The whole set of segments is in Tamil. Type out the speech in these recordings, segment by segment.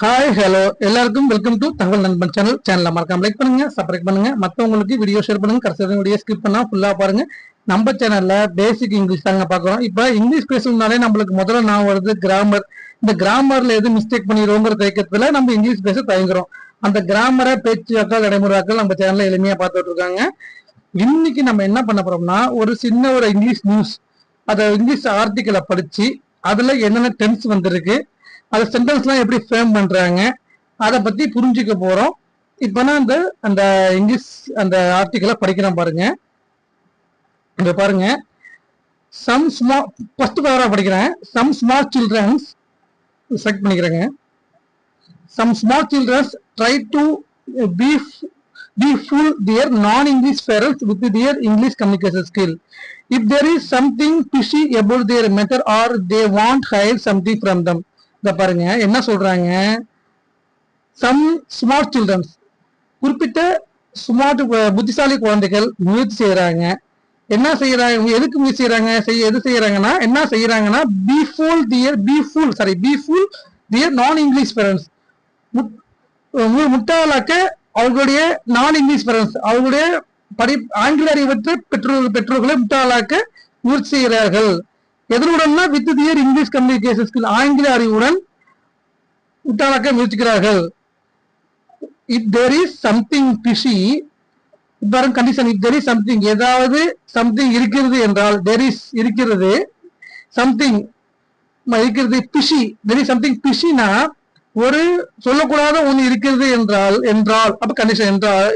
ஹாய் ஹலோ எல்லாருக்கும் வெல்கம் டு தகவல் நண்பன் சேனல்ல மறக்காம லைக் பண்ணுங்க, சப்ஸ்கிரைப் பண்ணுங்க, மத்தவங்களுக்கு வீடியோ ஷேர் பண்ணுங்க. கடைசி வீடியோ ஸ்கிப் பண்ணா ஃபுல்லா பாருங்க. நம்ம சேனல்ல பேசிக் இங்கிலீஷ் தாங்க பாக்குறோம். இப்ப இங்கிலீஷ் பேசணும்னாலே நம்மளுக்கு முதல்ல நான் வருது கிராமர். இந்த கிராமர்ல எது மிஸ்டேக் பண்ணிடுவோங்கிற தயக்கத்துல நம்ம இங்கிலீஷ் பேச தயங்குறோம். அந்த கிராமரை பேச்சுவாக்கள் நடைமுறையாக்கள் நம்ம சேனல்ல எளிமையா பார்த்துட்டு இருக்காங்க. இன்னைக்கு நம்ம என்ன பண்ண போறோம்னா ஒரு சின்ன ஒரு இங்கிலீஷ் நியூஸ், அத இங்கிலீஷ் ஆர்டிக்கலை படிச்சு அதுல என்னென்ன டென்ஸ் வந்திருக்கு, அது சென்டென்ஸ்லாம் எப்படி ஃப்ரேம் பண்றாங்க, அதை பத்தி புரிஞ்சுக்க போறோம். இப்ப நான் அந்த இங்கிலீஷ் அந்த ஆர்டிக்கலை படிக்கிறேன் பாருங்க. இங்க பாருங்க, சம் ஸ்மால் ஃபர்ஸ்ட் பேராகிராஃப் படிக்கிறேன். சம் ஸ்மால் சில்ட்ரன்ஸ் செலக்ட் பண்ணிக்கிறேங்க. Some small childrens try to be fool their non-English parents with their English communication skill. If there is something fishy about their method or they want hide something from them. இத பாருங்க என்ன சொல்றாங்க. சம் ஸ்மார்ட் சில்ட்ரன்ஸ், குறிப்பிட்ட ஸ்மார்ட் புத்திசாலி குழந்தைகள் முயற்சி செய்யறாங்க. என்ன செய்யறாங்க, எதுக்கு முயற்சி செய்யறாங்க, எது செய்யறாங்கன்னா என்ன செய்யறாங்கன்னா be fool their non English parents, முட்டாளாக்க அவர்களுடைய நான் இங்கிலீஷ் பேரண்ட்ஸ், அவர்களுடைய ஆங்கில அறிவற்ற பெற்றோர்களை முட்டாளாக்க முயற்சி செய்கிறார்கள். எதனுடன்னா with their English communication skill, ஆங்கில அறிவுடன் முட்டாளாக்க முயற்சிக்கிறார்கள். If there is something fishy, condition, if there is something, ஏதாவது சம்திங் இருக்கிறது என்றால், தேர் இஸ் இருக்கிறது, சம்திங் இருக்கிறது, பிஷி, தேர் இஸ் சம்திங் பிஷினா ஒரு சொல்லக்கூடாத ஒண்ணு இருக்கிறது என்றால் அப்ப கண்டிஷன் என்றால்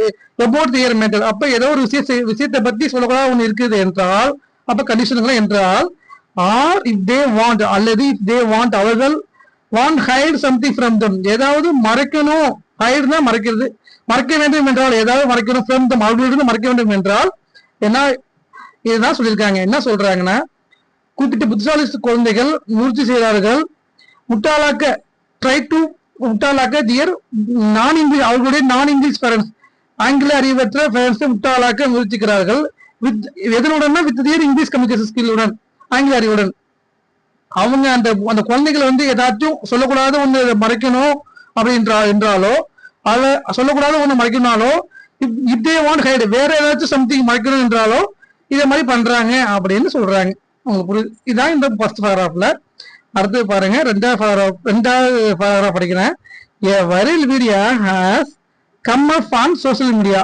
about their method, அப்ப ஏதோ ஒரு விஷயத்தை பத்தி சொல்லக்கூடாத ஒண்ணு இருக்குது என்றால் அப்ப கண்டிஷன்கள் என்றால், ஆர் இஃப் தே வாண்ட், அல்லது இஃப் தே வாண்ட், அவர்கள் want hide something from them, ஏதாவது மறைக்கணும், ஹைட்னா மறைக்கிறது, மறைக்க வேண்டும் என்றால் ஏதாவது மறைக்கணும், ஃப்ரம் தம், அவர்களிடம் மறைக்க வேண்டும் என்றால் என்ன, இதுதான் சொல்லியிருக்காங்க. என்ன சொல்றாங்கன்னா, குறிப்பிட்ட புத்திசாலி குழந்தைகள் முயற்சி செய்கிறார்கள், முட்டாளாக்க ட்ரை டு முட்டாளாக்க தியர் நான் இங்கிலீஷ், அவர்களுடைய நான் இங்கிலீஷ் பேரண்ட்ஸ், ஆங்கில அறிவற்ற பேரண்ட்ஸ் முட்டாளாக்க முயற்சிக்கிறார்கள். வித் எதனுடன், வித் தியர் இங்கிலீஷ் கம்யூனிகேஷன் ஸ்கில்லுடன், ஆங்கில அறிவுடன். அவங்க அந்த குழந்தைகளை ஏதாச்சும் சொல்லக்கூடாத ஒண்ணு மறைக்கணும் என்றாலோ, அதை சொல்லக்கூடாத ஒண்ணு மறைக்கணும்னாலோ, இப் தே வாண்ட் ஹைட், வேற ஏதாச்சும் சம்திங் மறைக்கணும் என்றாலோ இதே மாதிரி பண்றாங்க அப்படின்னு சொல்றாங்க. உங்களுக்கு புரியுது? இதான் இந்த ஃபர்ஸ்ட் பேராகிராஃப்ல. அடுத்து பாருங்க, ரெண்டாவது பேராகிராஃப் படிக்கிறேன். A viral video has come up on social media.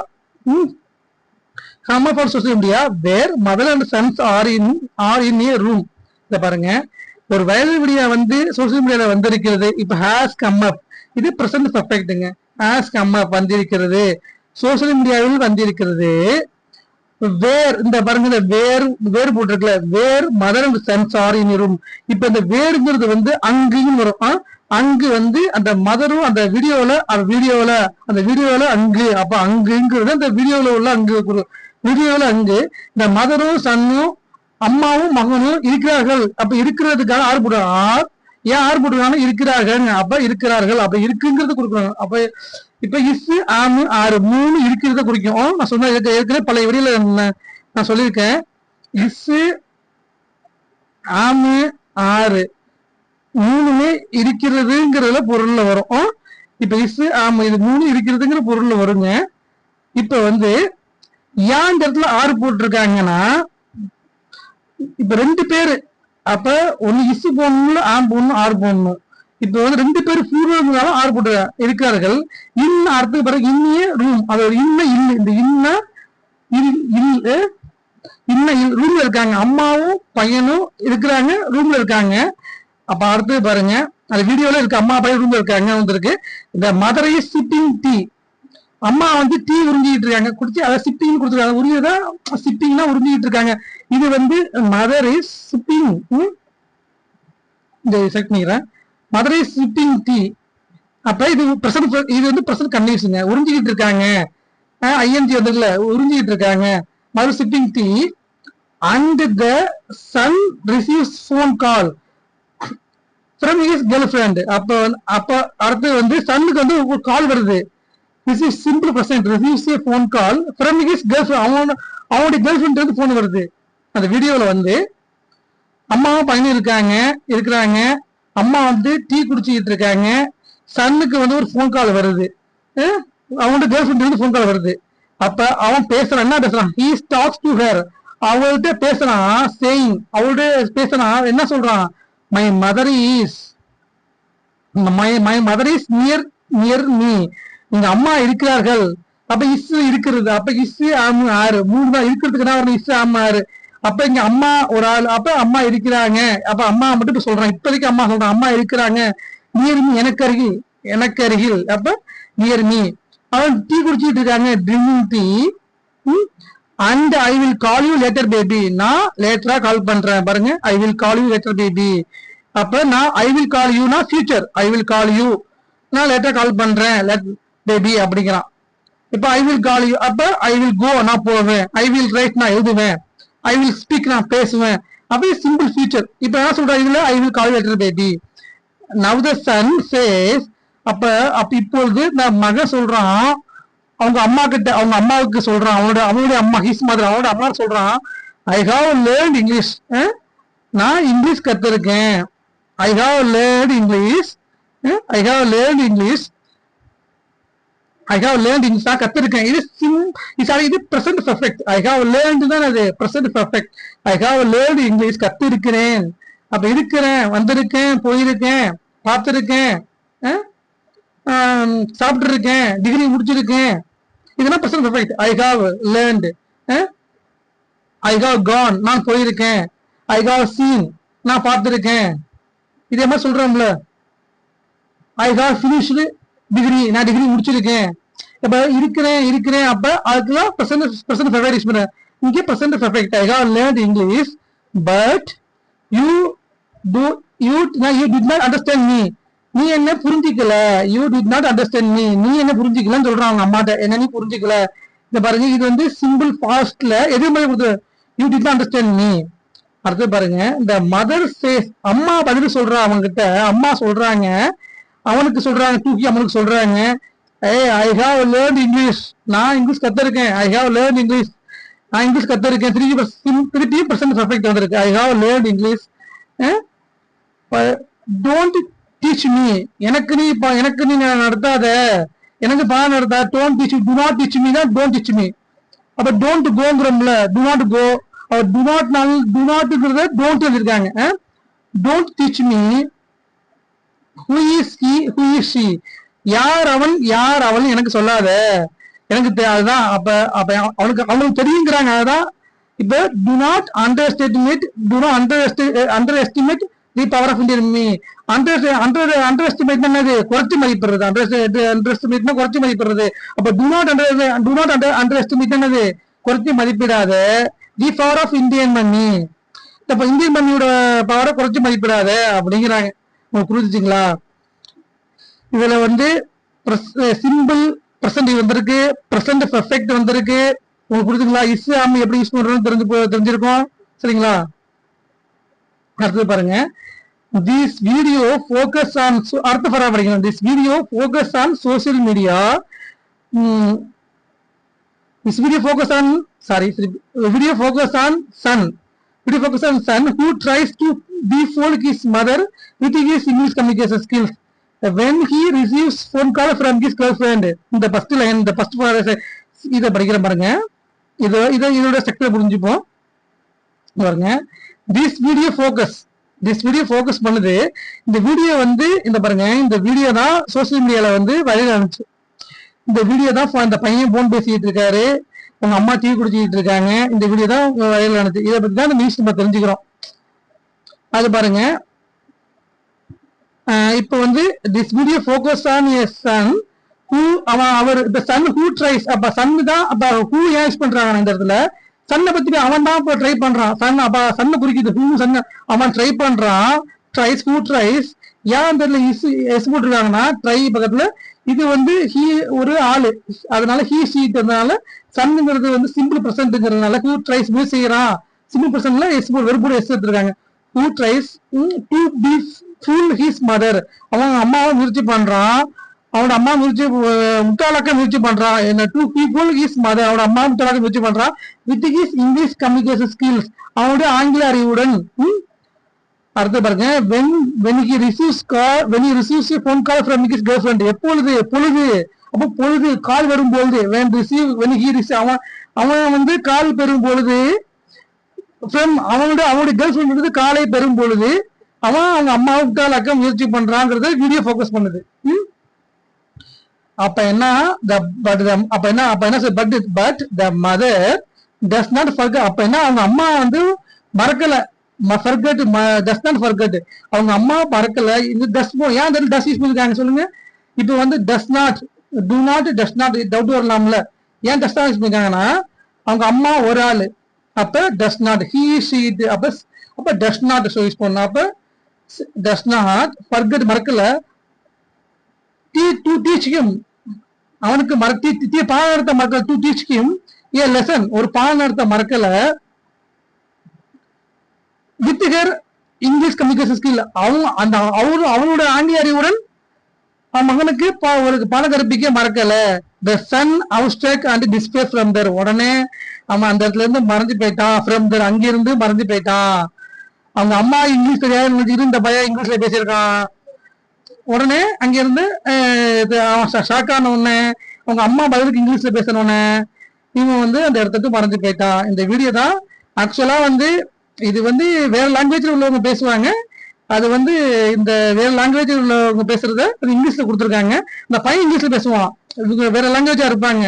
Come up on social media where mother and sons are in a room. இத பாருங்க, ஒரு வைரல் வீடியோ சோசியல் மீடியால வந்திருக்கிறது. இப்ப ஹேஸ் கம் அப், இது பிரசன்ட் பர்ஃபெக்ட்டுங்க. ஹேஸ் கம் அப் வந்திருக்கிறது, சோசியல் மீடியாவில் வந்திருக்கிறது. வேர், இந்த பாருங்க, வேர் போட்டிருக்கல, where mother and sons are in room. இப்ப இந்த வேர்ங்கிறது அங்குன்னு வரும். அங்கு அந்த மதரும் அந்த வீடியோல அங்கு, அப்ப அங்குங்கிறது அந்த வீடியோல உள்ள அங்கு, வீடியோல அங்கு இந்த மதரும் சன்னும் அம்மாவும் மகனும் இருக்கிறார்கள். அப்ப இருக்கிறதுக்காக ஆறு போடுறாங்க. ஏன் ஆறு போட்டுருக்காங்க, இருக்கிறார்கள், அப்ப இருக்கிறார்கள், அப்ப இருக்குங்கிறது கொடுக்குறாங்க. அப்ப இப்ப இஸ் ஆமு ஆறு மூணு இருக்கிறத குறிக்கும். நான் சொன்ன ஏற்கனவே பழைய வீடியோல நான் சொல்லியிருக்கேன். இஸ் ஆமு ஆறு மூணுமே இருக்கிறதுங்கிறதுல பொருள்ல வரும். இப்ப இஸ் ஆமு இது மூணு இருக்கிறதுங்கிற பொருள்ல வருங்க. இப்ப ஏன் இடத்துல ஆறு போட்டிருக்காங்கன்னா, இப்ப ரெண்டு பேரு, அப்ப ஒண்ணு இஸ் போடணும், ஆம் போடணும், ஆறு போடணும். இப்ப ரெண்டு பேரும் பூர்வங்களால ஆறு போட்டு இருக்கிறார்கள். இன்ன அர்த்தம் பிறகு இன்னிய ரூம், அது ஒரு இன்ன இல்லு, இந்த இன்ன ரூம்ல இருக்காங்க, அம்மாவும் பையனும் இருக்கிறாங்க, ரூம்ல இருக்காங்க. அப்ப அடுத்து பாருங்க, அந்த வீடியோல இருக்கு, அம்மா பையன் ரூம்ல இருக்காங்க. வந்திருக்கு இந்த மதர் இஸ் சிப்பிங் டீ, அம்மா டீ உறிஞ்சிட்டு இருக்காங்க, குடிச்சு அதை சிப்பிங் கொடுத்துருக்காங்க. உரியதான் சிப்பிங்னா உறிஞ்சிட்டு இருக்காங்க. இது மதர் இஸ் சிப்பிங், இந்த செலக்ட் பண்ணிக்கிறேன், மதர் இஸ் சிப்பிங் டீ. அப்ப இது பிரசன்ட், இது பிரசன்ட் கண்டிஷன், உறிஞ்சிக்கிட்டு இருக்காங்க. ஐஎன்ஜி வந்துருக்குல, உறிஞ்சிக்கிட்டு இருக்காங்க, mother sipping tea. And the son receives phone call from his girlfriend. அப்ப அடுத்து சன்னுக்கு ஒரு கால் வருது. This is simple present, receives a phone call from his girlfriend, அவனுடைய கேர்ள் ஃபிரெண்ட் போன் வருது. அந்த வீடியோல அம்மாவும் பையனும் இருக்கிறாங்க. அம்மா டீ குடிச்சுக்கிட்டு இருக்காங்க. சன்னுக்கு வந்து ஒரு போன் கால் வருது, அவனோட கேர்ள் ஃப்ரெண்ட் வந்து போன் கால் வருது. அப்ப அவன் பேசுறான், என்ன பேசுறான், he talks to her, அவள்கிட்ட பேசுறான், சேயிங், அவள்கிட்ட பேசுறான், என்ன சொல்றான், my mother is near near me, எங்க அம்மா இருக்கிறார்கள். அப்ப இஸ் இருக்கிறது, அப்ப இஸ் ஆம் ஆறு, மூணு தான் இருக்கிறதுக்கு இஸ் ஆம் ஆறு. அப்ப இங்க அம்மா ஒரு ஆள், அப்ப அம்மா இருக்கிறாங்க, அப்ப அம்மா மட்டும் இப்ப சொல்றான், இப்போதைக்கு அம்மா சொல்றான், அம்மா இருக்கிறாங்க, நியர் மீ எனக்கு அருகில், எனக்கு அருகில், அப்ப நியர் மீ. அவன் டீ குடிச்சிட்டு இருக்காங்க, drinking tea. And I will call you later baby, நான் லேட்டரா கால் பண்றேன் பாருங்க, I will call you later baby. அப்ப நான் ஐ வில் கால் யூனா future, I will call you, நான் லேட்டரா கால் பண்றேன் பேபி அப்படிங்கிறான். இப்ப ஐ வில் கால் யூ, அப்ப ஐ வில் கோ, நான் போவேன், ஐ வில் ரைட், நான் எழுதுவேன், ஐ வில் ஸ்பீக், நான் பேசுவேன். அப்ப சிம்பிள் ஃபியூச்சர். இப்ப என்ன சொல்றேன் இதுல, I will call you later baby. Now the son says, அப்ப இப்பொழுது நான் மகன் சொல்றான் அவங்க அம்மா கிட்ட, அவங்க அம்மாவுக்கு சொல்றான், அவனுடைய அம்மா, ஹிஸ் மதர், அவனோட அம்மா சொல்றான், ஐ ஹாவ் லேர்ன்ட் இங்கிலீஷ், நான் இங்கிலீஷ் கத்திருக்கேன், I have learnt English, I have learnt English, I have learnt English, நான் கத்திருக்கேன். இது present perfect, I have learnt தான் அது present perfect, I have learnt English, கத்திருக்கிறேன், அப்ப இருக்கிறேன், வந்திருக்கேன், போயிருக்கேன், பார்த்திருக்கேன், சாப்பிட்டு இருக்கேன், டிகிரி முடிச்சிருக்கேன், இதெல்லாம் present perfect. I have learnt, I have gone, நான் போயிருக்கேன், ஐ ஹாவ் சீன், நான் பார்த்திருக்கேன், இதே மாதிரி சொல்றோம்ல. ஐ ஹாவ் ஃபினிஷ்டு டிகிரி, நான் டிகிரி முடிச்சிருக்கேன். இப்ப இருக்கிறேன், அப்ப அதுக்கெல்லாம் பிரசன்ட் பெர்ஃபெக்ட் யூஸ் பண்ண. இங்கே present perfect, I have learnt English but you did not understand me, நீ என்ன புரிஞ்சிக்கல, you did not understand me, நீ என்ன புரிஞ்சிக்கலன்னு சொல்றான் அவங்க அம்மாட்ட, என்ன நீ புரிஞ்சிக்கல. இந்த பாருங்க, இது வந்து சிம்பிள் ஃபாஸ்ட்ல எது மாதிரி கொடுத்து, you did not understand me. அடுத்து பாருங்க, இந்த மதர் சேஸ், அம்மா பதில் சொல்றா அவங்க கிட்ட, அம்மா சொல்றாங்க அவனுக்கு, சொல்றாங்க தூக்கி அவனுக்கு சொல்றாங்க, ஐ ஹாவ் லேர்ன்ட் இங்கிலீஷ், நான் இங்கிலீஷ் கத்திருக்கேன், ஐ ஹாவ் லேர்ன்ட் இங்கிலீஷ், நான் இங்கிலீஷ் கத்திருக்கேன், 3% பெர்ஃபெக்ட் வந்திருக்கு, I have learnt English. Don't teach me, எனக்கு நீ நடத்தாத, எனக்கு பாடம் நடத்தா, don't teach, do not teach me தான் டோன்ட் டீச் மீ. அப்ப டோன்ட் கோங்கிறோம்ல, டு நாட் கோ, டு நாட்ங்கிறத டோன்ட் எழுதிருக்காங்க. Don't teach me, who is he, who is she, யார் அவன் யார் அவள் எனக்கு சொல்லாத, எனக்கு அதுதான். அப்ப அவனுக்கு தெரியுங்கிறாங்க. அதுதான் இப்ப do not underestimate the power of Indian me. Underestimate என்னது, குறைச்சி மதிப்பிடுறது, அண்டர் எஸ்டிமேட்னா குறைச்சி மதிப்பிடுறது. அப்ப டு நாட் அண்டர் எஸ்டிமேட் என்னது, குறைச்சி மதிப்பிடாத the power of Indian money, இப்ப இந்தியன் மணியோட பவரை குறைச்சி மதிப்பிடாத அப்படிங்கிறாங்க. உங்களுக்கு புரிஞ்சுங்களா? இதுல வந்து சிம்பிள் பிரசன்ட் வந்திருக்கு, பிரசன்ட் பெர்ஃபெக்ட் வந்திருக்கு. உங்களுக்கு புரிஞ்சுங்களா? இஸ் ஆம் எப்படி யூஸ் பண்றோம்னு தெரிஞ்சிருக்கும். சரிங்களா? அடுத்தது பாருங்க, திஸ் வீடியோ ஃபோக்கஸ் ஆன், அடுத்த பரவ படிக்கணும். This video focus on social media. This video focus on son. Video focus on son who tries to befool his mother with his English communication skills when he receives phone call from his girlfriend. இந்த ஃபர்ஸ்ட் லைன், இந்த ஃபர்ஸ்ட் இத படிக்கிற பாருங்க. இதோட ஸ்ட்ரக்சர் புரிஞ்சுப்போம் பாருங்க. This video focus பண்ணுது. இந்த வீடியோ வந்து இந்த பாருங்க, இந்த வீடியோ தான் சோசியல் மீடியால வந்து வைரல் ஆனிச்சு. இந்த வீடியோ தான் அந்த பையன் போன் பேசிட்டு இருக்காரு, உங்க அம்மா டீ குடிச்சிட்டு இருக்காங்க. இந்த வீடியோ தான் வைரல் ஆனது. இதை பத்தி தான் நியூஸ் நம்ம தெரிஞ்சுக்கிறோம். அது பாருங்க, இப்ப வந்து this video focus on a son who, அவர் இப்ப சன் ஹூ ட்ரைஸ், அப்ப சன் தான், அப்ப ஹூ யூஸ் பண்றாங்க இந்த இடத்துல, சன்னை பத்தி அவன் தான் இப்ப ட்ரை பண்றான். சன் அப்ப சன்னை குறிக்குது, ஹூ சன், அவன் ட்ரை பண்றான். ட்ரைஸ், ஹூ ட்ரைஸ், ஏன் தெரியல எஸ் போட்டிருக்காங்கன்னா ட்ரை பக்கத்துல இது வந்து ஹீ ஒரு ஆளு, அதனால ஹீ ஷீட்னால சன்னுங்கிறது வந்து சிம்பிள் பிரசன்ட்ங்கிறதுனால ஹூ ட்ரைஸ் முயற்சி செய்யறான். சிம்பிள் பிரசன்ட்ல எஸ் வெறுப்போட எஸ் எடுத்திருக்காங்க. Who tries to be fool his mother, அவன் அம்மாவை முயற்சி பண்றான், அவனோட அம்மா முட்டாளாக்க முயற்சி பண்றான். என்ன டு பீப்புள் ஹிஸ் மதர், அவனோட அம்மா முட்டாளாக்க முயற்சி பண்றான். With his English communication skills, அவனுடைய ஆங்கில அறிவுடன். அடுத்து பாருங்க, when he receives a phone call from his girlfriend, எப்பொழுது பொழுது, அப்போ பொழுது கால் வரும் பொழுது, when he receive அவன் வந்து கால் பெறும் பொழுது, அவனுடைய கேர்ள் ஃபிரெண்ட் காலை பெறும் பொழுது அவன் அவங்க அம்மாவுக்கு அக்க முயற்சி பண்றாங்கிறத வீடியோ போக்கஸ் பண்ணுது. அப்ப என்ன but the mother does not forget. அப்ப என்ன அவங்க அம்மா வந்து மறக்கல, டஸ் நாட் ஃபர்கெட், அவங்க அம்மா மறக்கல. இது டஸ் ஏன் டஸ் யூஸ் பண்ணிருக்காங்க சொல்லுங்க. இப்ப வந்து does not, do not, does not doubt வரலாம்ல, ஏன் டஸ் நாட் யூஸ் பண்ணிருக்காங்கன்னா அவங்க அம்மா ஒரு ஆளு, அப்ப does not, he she it, அப்ப டஸ் நாட் யூஸ் பண்ண, அப்ப டஸ் நாட் ஃபர்கெட் மறக்கல, டு டீச் ஹிம் அவனுக்கு பாடம் நடத்த மறக்கல, to teach him A lesson ஒரு பாடம் நடத்த மறக்கல, with her English communication skill அவனோட ஆங்கில அறிவுடன் அவன் மகனுக்கு ஒரு பாடம் கற்பிக்க மறக்கல. த சன் அவுஸ்டேக் அண்ட் டிஸ்பிளே ஃப்ரம் தர், உடனே அவன் அந்த இடத்துல இருந்து மறைஞ்சு போயிட்டான், ஃப்ரம் தர் அங்கிருந்து மறைஞ்சு போயிட்டான். அவங்க அம்மா இங்கிலீஷ் தெரியாது நினைச்சிட்டு இந்த பையன் இங்கிலீஷ்ல பேசியிருக்கான். உடனே அங்கிருந்து ஷாக் ஆன உடனே அவங்க அம்மா பதிலுக்கு இங்கிலீஷ்ல பேசணுன்னு இவன் வந்து அந்த இடத்துக்கு மறைஞ்சு போயிட்டான். இந்த வீடியோ தான் ஆக்சுவலா வந்து இது வந்து வேற லாங்குவேஜ்ல உள்ளவங்க பேசுவாங்க, அது வந்து இந்த வேற லாங்குவேஜ் உள்ளவங்க பேசுறத இங்கிலீஷ்ல கொடுத்துருக்காங்க. இந்த பையன் இங்கிலீஷ்ல பேசுவான், இவங்க வேற லாங்குவேஜா இருப்பாங்க,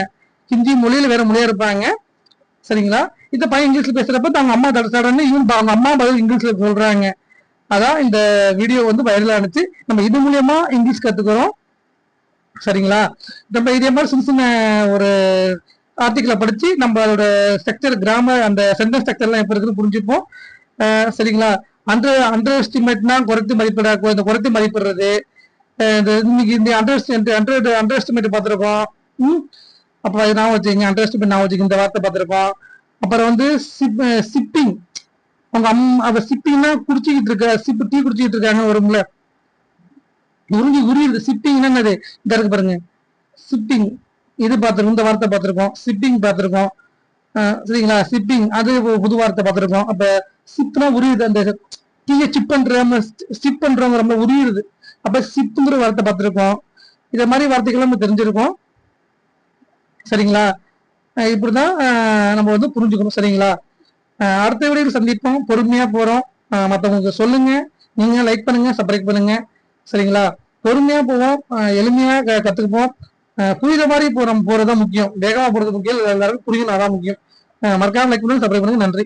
ஹிந்தி மொழியில வேற மொழியா இருப்பாங்க, சரிங்களா. இந்த பையன் இங்கிலீஷ்ல பேசுறப்ப அவங்க அம்மா தடசாடன்னு இவன் அவங்க அம்மா பதில் இங்கிலீஷ்ல சொல்றாங்க. அதான் இந்த வீடியோ வந்து வைரல் ஆனிச்சு. நம்ம இது மூலியமா இங்கிலீஷ் கத்துக்கிறோம், சரிங்களா. நம்ம இதே மாதிரி சின்ன சின்ன ஒரு ஆர்டிகிளை படிச்சு நம்மளோட ஸ்ட்ரக்சர், கிராமர், அந்த சென்டென்ஸ் ஸ்ட்ரக்சர் எல்லாம் எப்படி இருக்குன்னு புரிஞ்சுப்போம், சரிங்களா. அண்டர் எஸ்டிமேட்னா குறைத்து மதிப்பிட, இந்த குறைத்து மதிப்பிடுறது, இன்னைக்கு இந்த அண்டர் எஸ்டிமேட் பார்த்துருக்கோம். அப்போ அது நான் வச்சுக்கோங்க, அண்டர் எஸ்டிமேட் நான் வச்சுக்கோங்க, இந்த வார்த்தை பார்த்துருக்கோம். அப்புறம் வந்து சிப்பிங், அவங்க அவ சிப்பிங்னா குடிச்சிக்கிட்டு இருக்க, டீ குடிச்சிக்கிட்டு இருக்காங்க வரும்ல, உரியுது. சிப்பிங் என்னது, இந்த இருக்கு பாருங்க, சிப்பிங், இது பார்த்துருக்கோம், இந்த வார்த்தை பார்த்துருக்கோம், சிப்பிங் பார்த்துருக்கோம், சரிங்களா. சிப்பிங் அது புது வார்த்தை பார்த்துருக்கோம். அப்ப சிப்னா உரியுது, அந்த டீயை சிப் பண்றவங்க ரொம்ப உரியுது, அப்ப சிப்புங்கிற வார்த்தை பார்த்துருக்கோம். இத மாதிரி வார்த்தைகள் நம்ம தெரிஞ்சிருக்கோம், சரிங்களா. இப்படிதான் நம்ம வந்து புரிஞ்சுக்கணும், சரிங்களா. அடுத்த வீடியோவில் சந்திப்போம், பொறுமையா போறோம். மற்றவங்களுக்கு சொல்லுங்க, நீங்க லைக் பண்ணுங்க, சப்ஸ்கிரைப் பண்ணுங்க, சரிங்களா. பொறுமையா போவோம், எளிமையா கத்துக்குப்போம். புரியுற மாதிரி போறதான் முக்கியம், வேகமா போறது முக்கியம், எல்லாருக்கும் புரியணும், அதான் முக்கியம். மறக்காம லைக் பண்ணுங்க, சப்ஸ்கிரைப் பண்ணுங்க. நன்றி.